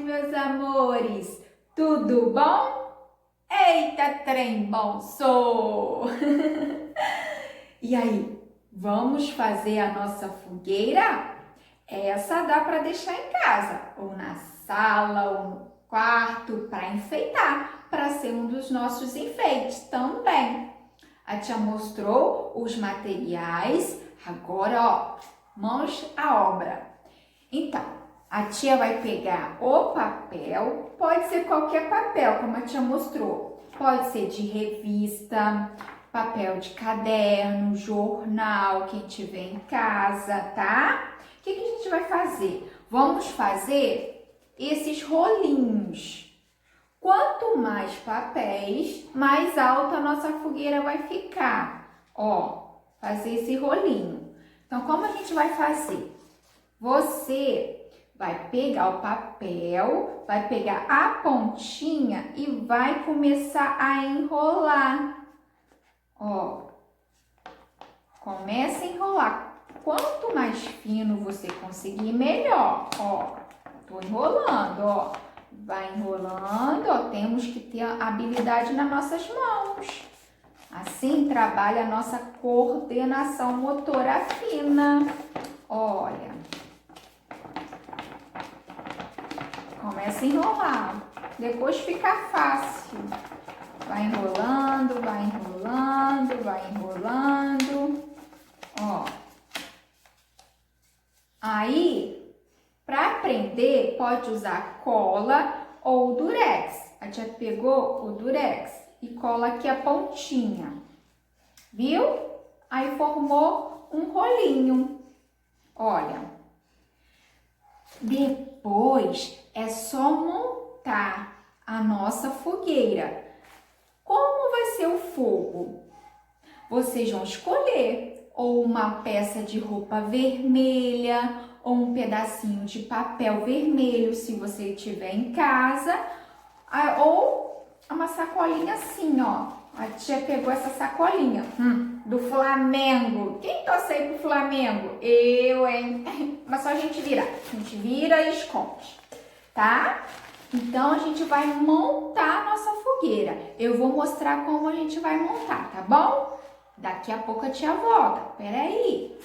meus amores! Tudo bom? Eita, trem bom sou! E aí, vamos fazer a nossa fogueira? Essa dá para deixar em casa, ou na sala, ou no quarto, para enfeitar, para ser um dos nossos enfeites também. A tia mostrou os materiais, agora, ó, mãos à obra. Então, a tia vai pegar o papel, pode ser qualquer papel, como a tia mostrou. Pode ser de revista, papel de caderno, jornal, quem tiver em casa, tá? O que a gente vai fazer? Vamos fazer esses rolinhos. Quanto mais papéis, mais alta a nossa fogueira vai ficar. Ó, fazer esse rolinho. Então, como a gente vai fazer? Você vai pegar o papel, vai pegar a pontinha e vai começar a enrolar. Ó, começa a enrolar. Quanto mais fino você conseguir, melhor. Ó, tô enrolando, ó. Vai enrolando, ó. Temos que ter habilidade nas nossas mãos. Assim trabalha a nossa coordenação motora fina. Olha. Começa a enrolar, depois fica fácil. Vai enrolando, vai enrolando, vai enrolando. Ó. Aí, para aprender, pode usar cola ou durex. A tia pegou o durex e cola aqui a pontinha. Viu? Aí formou um rolinho. Olha. Depois é só montar a nossa fogueira. Como vai ser o fogo? Vocês vão escolher ou uma peça de roupa vermelha ou um pedacinho de papel vermelho, se você tiver em casa, ou uma sacolinha assim, ó. A tia pegou essa sacolinha do Flamengo. Quem torce aí pro Flamengo? Eu, hein? Mas só a gente vira. A gente vira e esconde, tá? Então, a gente vai montar a nossa fogueira. Eu vou mostrar como a gente vai montar, tá bom? Daqui a pouco a tia volta. Peraí.